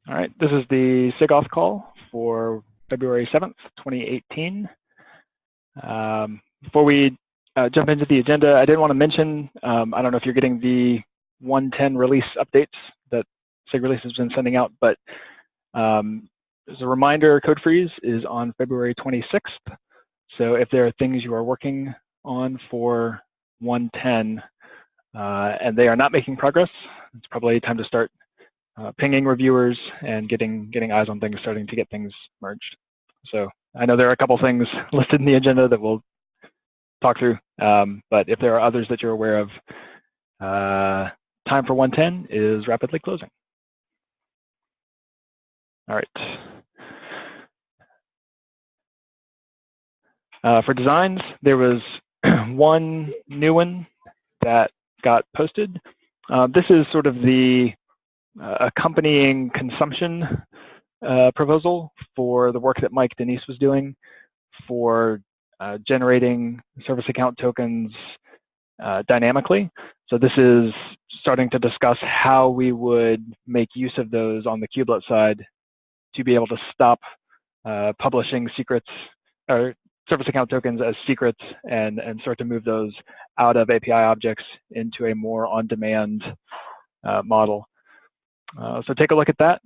All right, this is the SIG Auth call for February 7th, 2018. Before we jump into the agenda, I did want to mention, I don't know if you're getting the 110 release updates that SIG Release has been sending out, but as a reminder, code freeze is on February 26th. So if there are things you are working on for 110 and they are not making progress, it's probably time to start pinging reviewers and getting eyes on things, starting to get things merged. So I know there are a couple things listed in the agenda that we'll talk through, but if there are others that you're aware of, time for 110 is rapidly closing. All right. For designs, there was one new one that got posted. This is sort of the accompanying consumption proposal for the work that Mike Denise was doing for generating service account tokens dynamically. So this is starting to discuss how we would make use of those on the kubelet side to be able to stop publishing secrets or service account tokens as secrets and start to move those out of API objects into a more on-demand model. So take a look at that.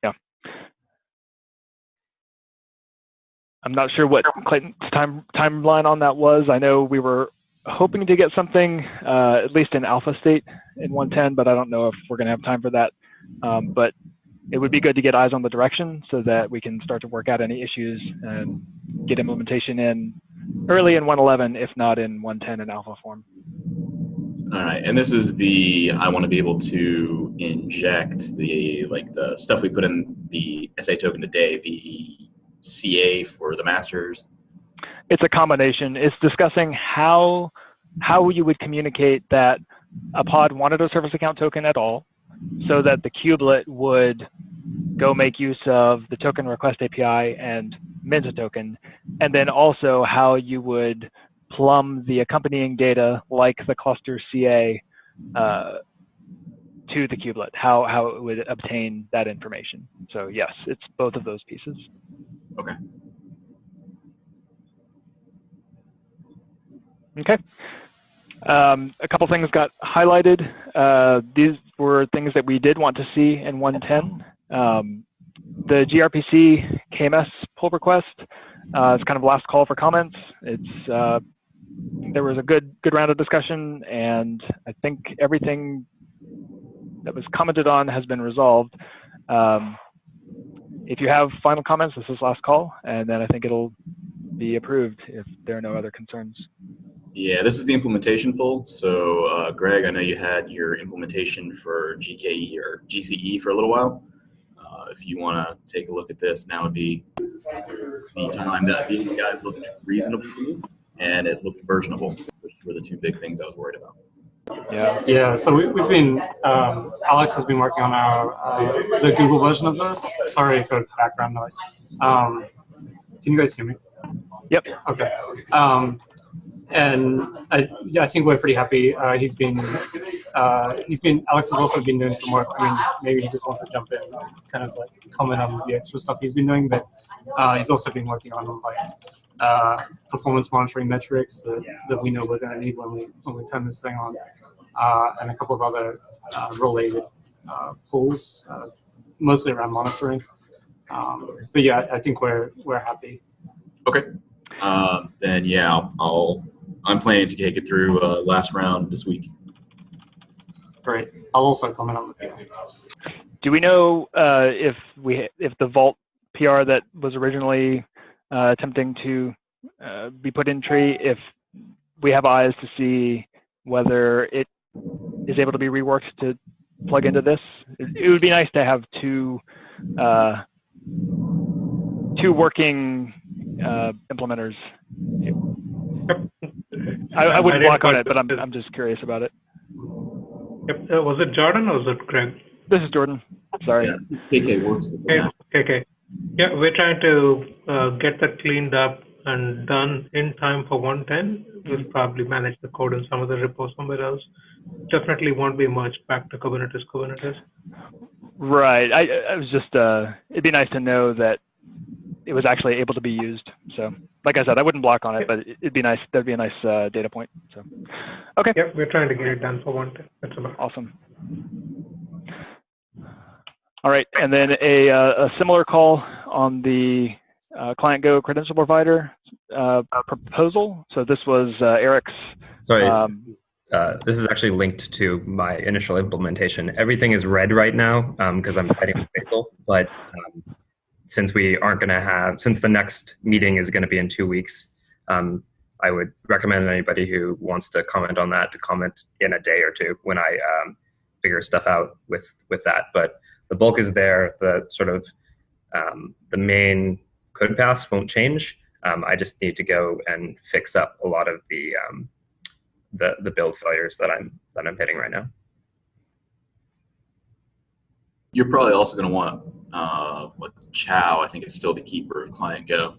Yeah. I'm not sure what Clayton's timeline on that was. I know we were hoping to get something, at least in alpha state in 110, but I don't know if we're going to have time for that. But it would be good to get eyes on the direction so that we can start to work out any issues and get implementation in early in 111, if not in 110 in alpha form. All right, and this is I want to be able to inject the stuff we put in the SA token today, the CA for the masters. It's a combination. It's discussing how you would communicate that a pod wanted a service account token at all, so that the kubelet would go make use of the token request API and mint a token, and then also how you would plumb the accompanying data like the cluster CA to the kubelet, how it would obtain that information. So yes, it's both of those pieces. Okay. Okay. A couple things got highlighted. These were things that we did want to see in 110. The gRPC KMS pull request is kind of last call for comments. There was a good round of discussion, and I think everything that was commented on has been resolved. If you have final comments, this is last call, and then I think it'll be approved if there are no other concerns. Yeah, this is the implementation pull. So Greg, I know you had your implementation for GKE or GCE for a little while. If you want to take a look at this, now would be the time. That the API looked reasonable to me, and it looked versionable, which were the two big things I was worried about. Yeah. So we've been Alex has been working on the Google version of this. Sorry for background noise. Can you guys hear me? Yep. Okay. And I think we're pretty happy. Alex has also been doing some work. I mean, maybe he just wants to jump in and kind of like comment on the extra stuff he's been doing, but he's also been working on performance monitoring metrics that we know we're going to need when we turn this thing on, and a couple of other related pulls, mostly around monitoring. But yeah, I think we're happy. Okay. Then yeah, I'm planning to take it through last round this week. Great. I'll also comment on the PR. Do we know if the Vault PR that was originally attempting to be put in tree, if we have eyes to see whether it is able to be reworked to plug into this? It would be nice to have two working implementers. I wouldn't block on it, but I'm just curious about it. Yep. Was it Jordan or was it Greg? This is Jordan. Sorry. Yeah, KK works. Okay. Yeah, we're trying to get that cleaned up and done in time for 110. will probably manage the code in some other repo somewhere else. Definitely won't be merged back to Kubernetes. Right. I was just, it'd be nice to know that it was actually able to be used. So, like I said, I wouldn't block on it, but it'd be nice. That'd be a nice data point. So, okay. Yep, we're trying to get it done for one day. That's about. Awesome. All right, and then a similar call on the client Go credential provider proposal. So this was Eric's. Sorry, this is actually linked to my initial implementation. Everything is red right now because I'm fighting with Basil, but since we aren't going to have, since the next meeting is going to be in 2 weeks, I would recommend anybody who wants to comment on that to comment in a day or two when I figure stuff out with that. But the bulk is there. The sort of the main code paths won't change. I just need to go and fix up a lot of the build failures that I'm hitting right now. You're probably also going to want Chow. I think is still the keeper of client Go.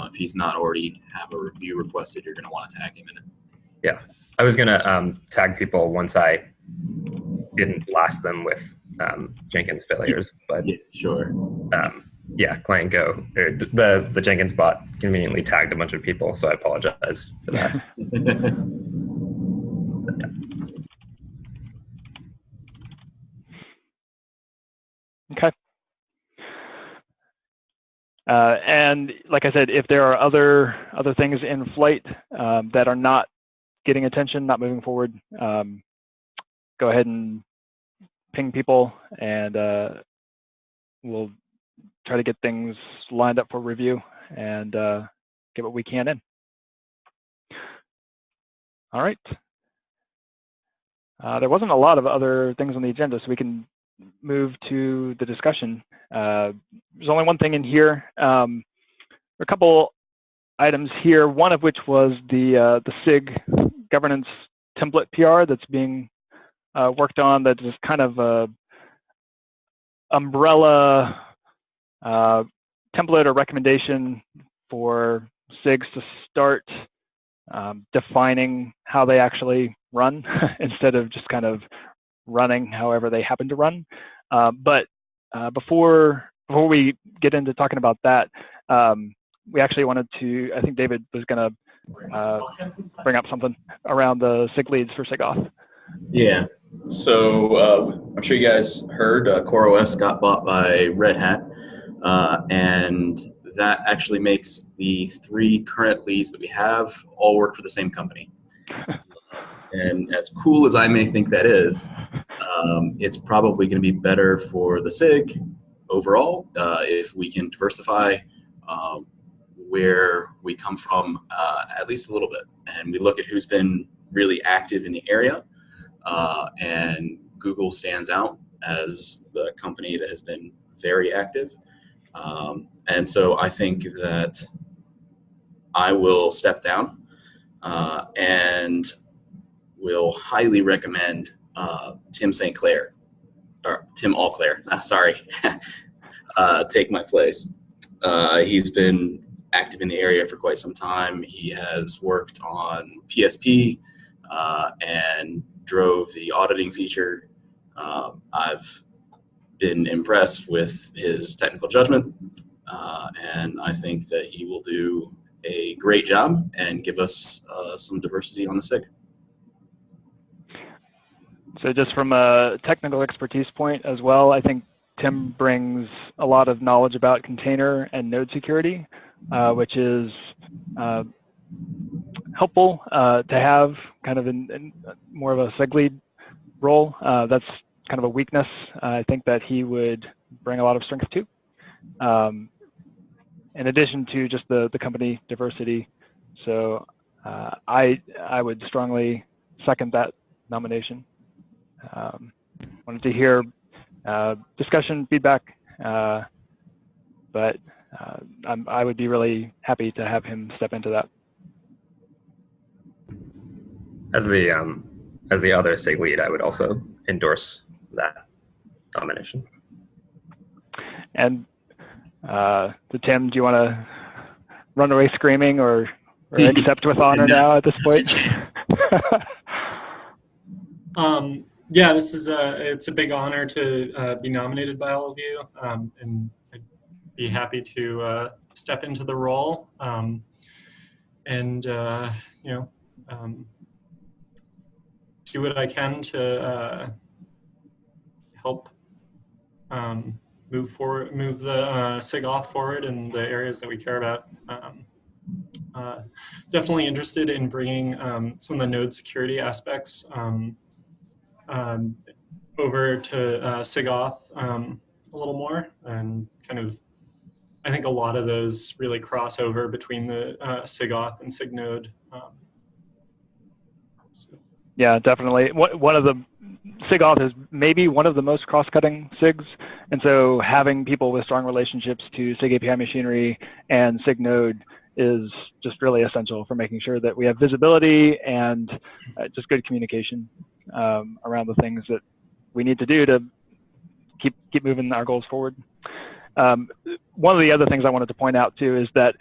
If he's not already have a review requested, you're going to want to tag him in it. Yeah, I was going to tag people once I didn't blast them with Jenkins failures, but yeah, sure. Yeah, client Go. The Jenkins bot conveniently tagged a bunch of people, so I apologize for that. Okay. And like I said, if there are other things in flight that are not getting attention, not moving forward, go ahead and ping people, and we'll try to get things lined up for review and get what we can in. All right. There wasn't a lot of other things on the agenda, so we can move to the discussion. There's only one thing in here. A couple items here, one of which was the SIG governance template PR that's being worked on, that is kind of a umbrella template or recommendation for SIGs to start defining how they actually run instead of just kind of running however they happen to run. But before we get into talking about that, we actually wanted to, I think David was going to bring up something around the SIG leads for SIG Auth. Yeah, so I'm sure you guys heard CoreOS got bought by Red Hat, and that actually makes the 3 current leads that we have all work for the same company. And as cool as I may think that is, it's probably going to be better for the SIG overall if we can diversify where we come from at least a little bit. And we look at who's been really active in the area, and Google stands out as the company that has been very active. And so I think that I will step down and will highly recommend Tim St. Clair, or Tim Allclair, sorry, take my place. He's been active in the area for quite some time. He has worked on PSP and drove the auditing feature. I've been impressed with his technical judgment, and I think that he will do a great job and give us some diversity on the SIG. So just from a technical expertise point as well, I think Tim brings a lot of knowledge about container and node security, which is helpful to have kind of in more of a SIG lead role. That's kind of a weakness I think that he would bring a lot of strength to. In addition to just the company diversity. So I would strongly second that nomination. Wanted to hear discussion, feedback, but I would be really happy to have him step into that. As the other SIG lead, I would also endorse that nomination. And so Tim, do you want to run away screaming, or or accept with honor now at this point. Yeah, this is it's a big honor to be nominated by all of you, and I'd be happy to step into the role, and you know, do what I can to help move the SIG Auth forward in the areas that we care about. Definitely interested in bringing some of the node security aspects over to SIG Auth a little more, and kind of, I think a lot of those really cross over between the SIG Auth and SIG node. So. Yeah, definitely. One of the SIG Auth is maybe one of the most cross-cutting SIGs, and so having people with strong relationships to SIG API machinery and SIG node is just really essential for making sure that we have visibility and just good communication around the things that we need to do to keep moving our goals forward. One of the other things I wanted to point out too is that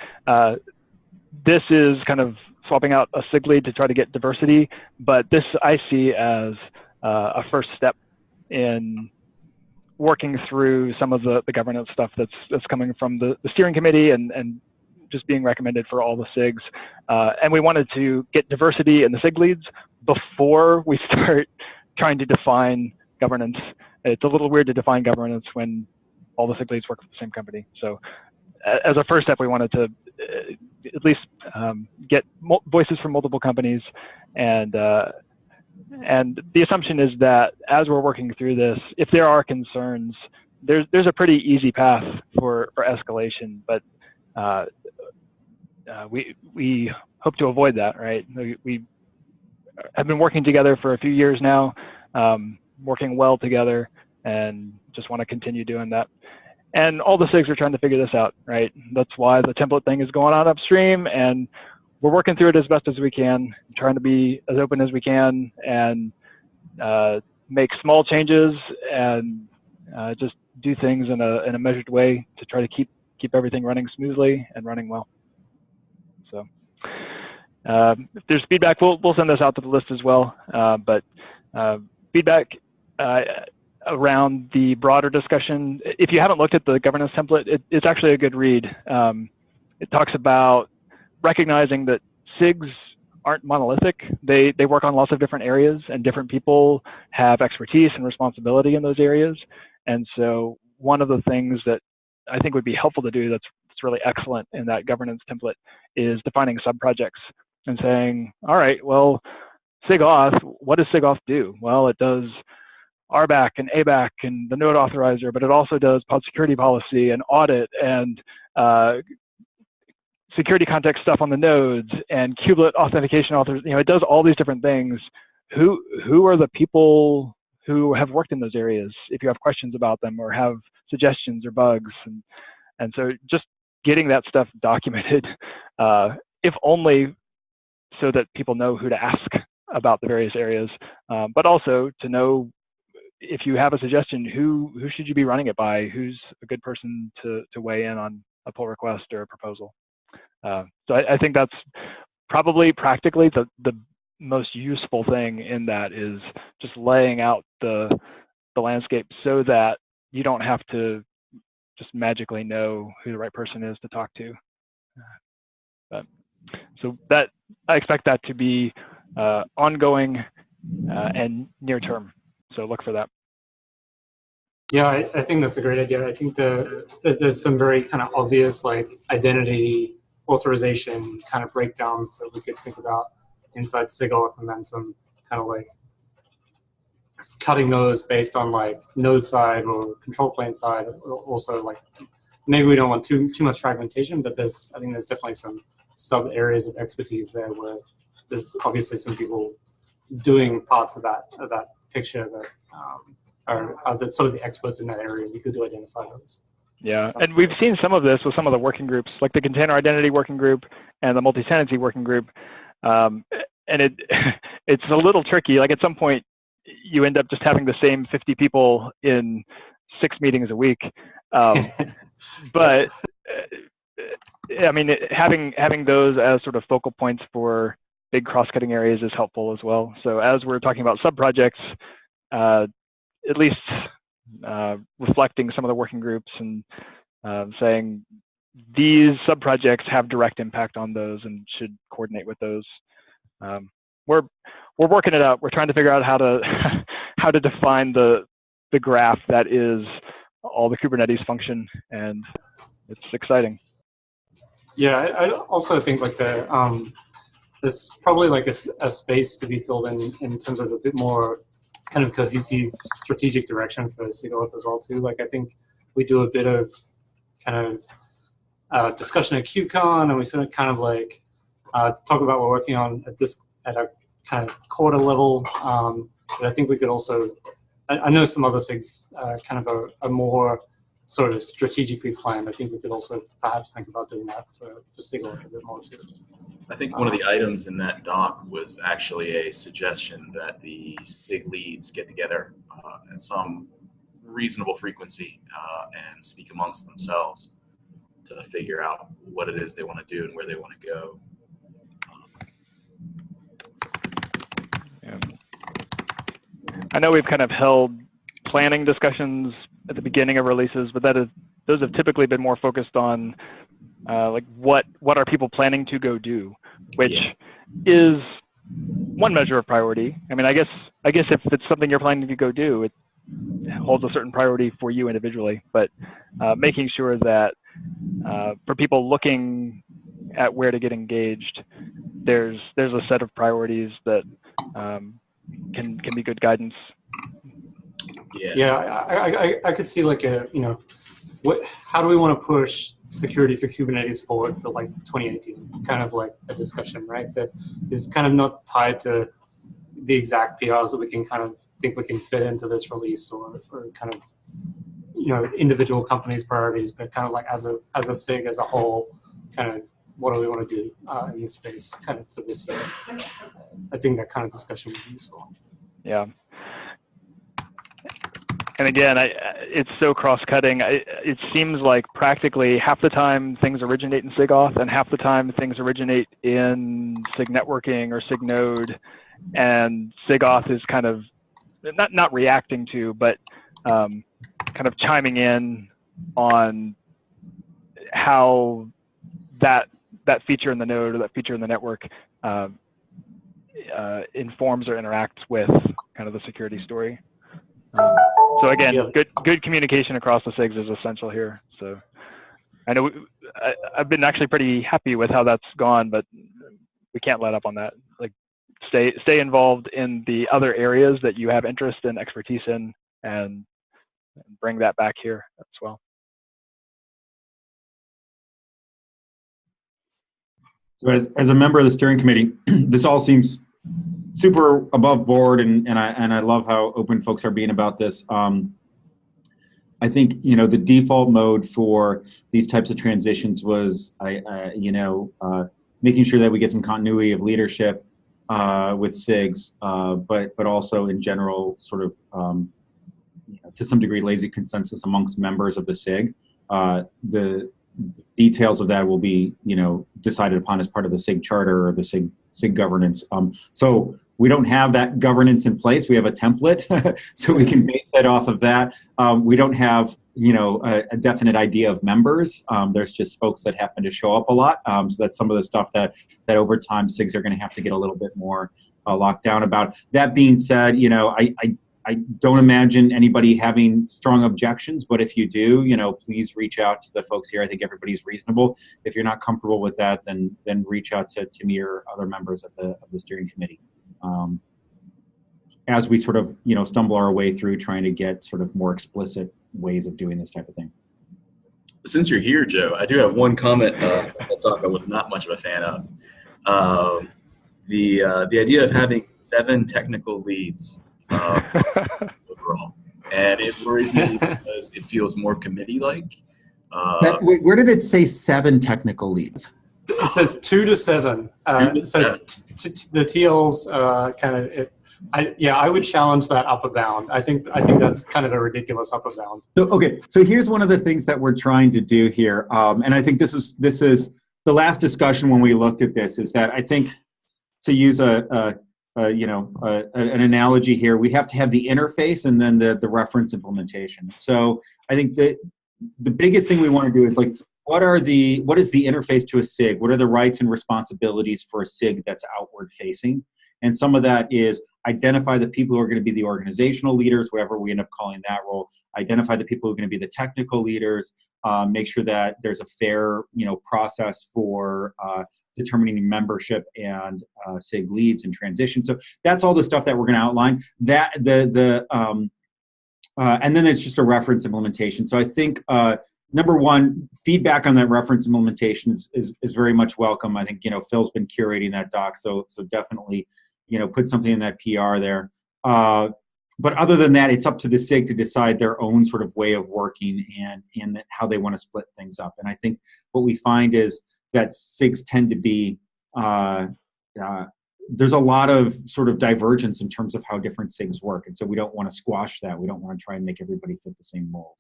this is kind of swapping out a SIG lead to try to get diversity, but this I see as a first step in working through some of the governance stuff that's coming from the steering committee and just being recommended for all the SIGs. And we wanted to get diversity in the SIG leads before we start trying to define governance. It's a little weird to define governance when all the SIG leads work for the same company. So as a first step, we wanted to at least get voices from multiple companies. And the assumption is that as we're working through this, if there are concerns, there's a pretty easy path for escalation, but we hope to avoid that, right? We have been working together for a few years now, working well together, and just want to continue doing that. And all the SIGs are trying to figure this out, right? That's why the template thing is going on upstream, and we're working through it as best as we can, trying to be as open as we can, and make small changes and just do things in a measured way to try to keep everything running smoothly and running well. So if there's feedback, we'll send this out to the list as well. But feedback around the broader discussion, if you haven't looked at the governance template, it's actually a good read. It talks about recognizing that SIGs aren't monolithic. They work on lots of different areas, and different people have expertise and responsibility in those areas. And so one of the things that I think would be helpful to do that's really excellent in that governance template is defining sub-projects and saying, all right, well, SIG Auth, what does SIG Auth do? Well, it does RBAC and ABAC and the node authorizer, but it also does pod security policy and audit and security context stuff on the nodes and kubelet authentication authors. You know, it does all these different things. Who are the people who have worked in those areas if you have questions about them or have suggestions or bugs? And so just getting that stuff documented, if only so that people know who to ask about the various areas, but also to know if you have a suggestion, who should you be running it by? Who's a good person to weigh in on a pull request or a proposal? So I think that's probably practically the most useful thing in that is just laying out the landscape so that you don't have to just magically know who the right person is to talk to. So that I expect that to be ongoing and near term. So look for that. Yeah, I think that's a great idea. I think there's some very kind of obvious like identity authorization kind of breakdowns that we could think about inside SIG Auth, and then some kind of like cutting those based on like node side or control plane side. Also, like maybe we don't want too much fragmentation, but I think there's definitely some sub areas of expertise there where there's obviously some people doing parts of that picture that are the sort of the experts in that area. We could identify those. Yeah, and we've seen some of this with some of the working groups, like the container identity working group and the multi-tenancy working group. And it's a little tricky. Like at some point, you end up just having the same 50 people in 6 meetings a week. But I mean, having those as sort of focal points for big cross-cutting areas is helpful as well. So as we're talking about sub-projects, at least reflecting some of the working groups and saying these sub-projects have direct impact on those and should coordinate with those. We're working it out. We're trying to figure out how to how to define the graph that is all the Kubernetes function, and it's exciting. Yeah, I also think like there's probably like a space to be filled in terms of a bit more kind of cohesive strategic direction for SIG Auth as well too. Like I think we do a bit of kind of discussion at KubeCon, and we sort of kind of like talk about what we're working on at a kind of quarter level. But I think we could also, I know some other SIGs kind of are more sort of strategically planned. I think we could also perhaps think about doing that for SIG Auth a bit more too. I think one of the items in that doc was actually a suggestion that the SIG leads get together at some reasonable frequency and speak amongst themselves to figure out what it is they want to do and where they want to go. Yeah. I know we've kind of held planning discussions at the beginning of releases, but those have typically been more focused on like what are people planning to go do, which is one measure of priority. I mean, I guess if it's something you're planning to go do, it holds a certain priority for you individually. But making sure that for people looking at where to get engaged, there's a set of priorities that can be good guidance. Yeah, I could see like how do we want to push security for Kubernetes forward for like 2018? Kind of like a discussion, right? That is kind of not tied to the exact PRs that we can kind of think we can fit into this release, or kind of individual companies' priorities, but kind of like as a SIG as a whole, kind of what do we want to do in this space kind of for this year? I think that kind of discussion would be useful. Yeah. And again, it's so cross-cutting. It seems like practically half the time things originate in SIG Auth, and half the time things originate in SIG networking or SIG node, and SIG Auth is kind of not reacting to, but kind of chiming in on how that feature in the node or that feature in the network informs or interacts with kind of the security story. So again, good communication across the SIGs is essential here. So I know I've been actually pretty happy with how that's gone, but we can't let up on that. Like stay involved in the other areas that you have interest and expertise in, and bring that back here as well. So as a member of the steering committee, this all seems super above board, and I love how open folks are being about this. I think the default mode for these types of transitions was making sure that we get some continuity of leadership with SIGs, but also in general sort of to some degree lazy consensus amongst members of the SIG. The details of that will be decided upon as part of the SIG charter or the SIG governance. So we don't have that governance in place. We have a template, so we can base that off of that. We don't have a definite idea of members. There's just folks that happen to show up a lot. So that's some of the stuff that over time SIGs are going to have to get a little bit more locked down about. That being said, I don't imagine anybody having strong objections, but if you do, please reach out to the folks here. I think everybody's reasonable. If you're not comfortable with that, then reach out to me or other members of the steering committee. As we sort of stumble our way through trying to get sort of more explicit ways of doing this type of thing. Since you're here, Joe, I do have one comment I'll talk I was not much of a fan of. The idea of having 7 technical leads overall, and it worries me because it feels more committee-like. Wait, where did it say 7 technical leads? It says 2 to 7. So the TLs kind of I would challenge that upper bound. I think that's kind of a ridiculous upper bound. So okay, so here's one of the things that we're trying to do here, and I think this is the last discussion when we looked at this, is that I think, to use an analogy here, we have to have the interface and then the reference implementation. So I think that the biggest thing we want to do is, like, what is the interface to a SIG? What are the rights and responsibilities for a SIG that's outward facing? And some of that is identify the people who are going to be the organizational leaders, whatever we end up calling that role. Identify the people who are going to be the technical leaders. Make sure that there's a fair, process for determining membership and SIG leads and transition. So that's all the stuff that we're going to outline. That and then it's just a reference implementation. So I think number one, feedback on that reference implementation is very much welcome. I think Phil's been curating that doc, so definitely put something in that PR there. But other than that, it's up to the SIG to decide their own sort of way of working and how they want to split things up. And I think what we find is that SIGs tend to be, there's a lot of sort of divergence in terms of how different SIGs work. And so we don't want to squash that. We don't want to try and make everybody fit the same mold.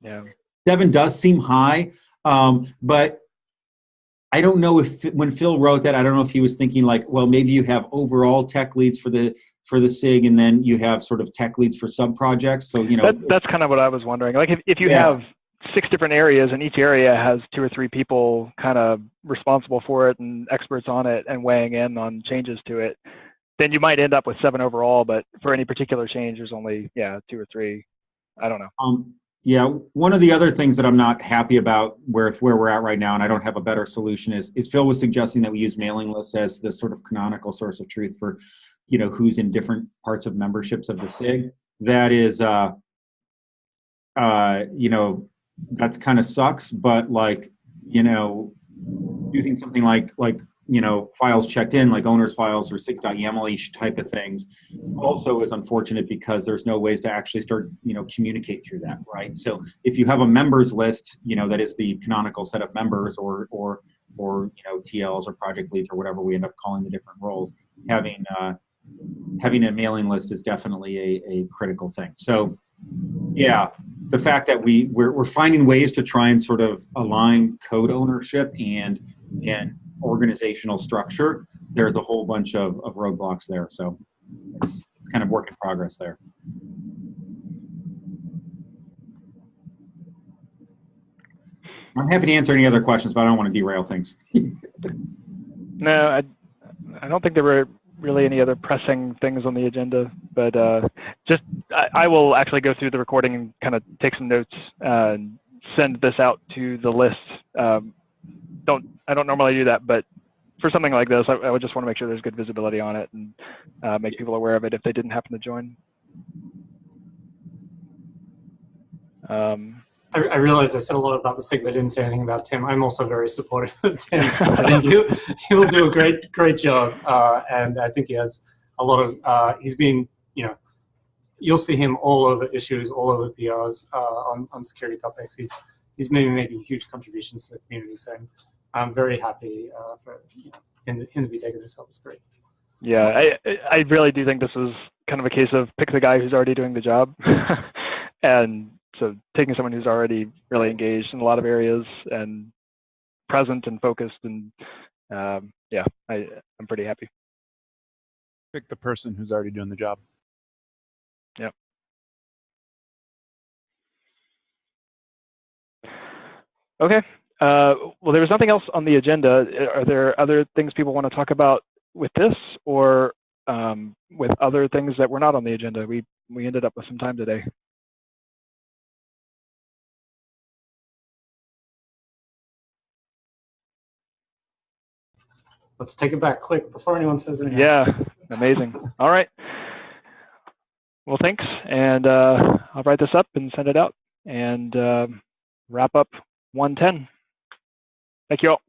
Yeah. 7 does seem high, but I don't know if when Phil wrote that, I don't know if he was thinking like, well, maybe you have overall tech leads for the SIG, and then you have sort of tech leads for sub projects. So that's kind of what I was wondering. Like if you have 6 different areas and each area has 2 or 3 people kind of responsible for it and experts on it and weighing in on changes to it, then you might end up with 7 overall. But for any particular change, there's only 2 or 3. I don't know. Yeah, one of the other things that I'm not happy about where we're at right now, and I don't have a better solution, is Phil was suggesting that we use mailing lists as the sort of canonical source of truth for, who's in different parts of memberships of the SIG. That is, that's kind of sucks, but using something like files checked in, like owners files or 6.yaml type of things, also is unfortunate because there's no ways to actually start, communicate through that, right? So if you have a members list, that is the canonical set of members or TLs or project leads or whatever we end up calling the different roles, having a mailing list is definitely a critical thing. So yeah, the fact that we're finding ways to try and sort of align code ownership and organizational structure, there's a whole bunch of roadblocks there. So it's kind of work in progress there. I'm happy to answer any other questions, but I don't want to derail things. No, I don't think there were really any other pressing things on the agenda, but I will actually go through the recording and kind of take some notes and send this out to the list. I don't normally do that, but for something like this, I would just want to make sure there's good visibility on it and make people aware of it if they didn't happen to join. I realized I said a lot about the SIG, but I didn't say anything about Tim. I'm also very supportive of Tim. I think he'll do a great job, and I think he has a lot of. He's been, you'll see him all over issues, all over PRs on security topics. He's maybe making huge contributions to the community. So I'm very happy for him to be taking this up. It's great. Yeah, I really do think this is kind of a case of pick the guy who's already doing the job, and so taking someone who's already really engaged in a lot of areas and present and focused, and I'm pretty happy. Pick the person who's already doing the job. Yep. Okay. Well, there was nothing else on the agenda. Are there other things people want to talk about with this, or with other things that were not on the agenda? We ended up with some time today. Let's take it back quick before anyone says anything. Yeah, amazing. All right. Well, thanks. And I'll write this up and send it out and wrap up 110. Thank you all.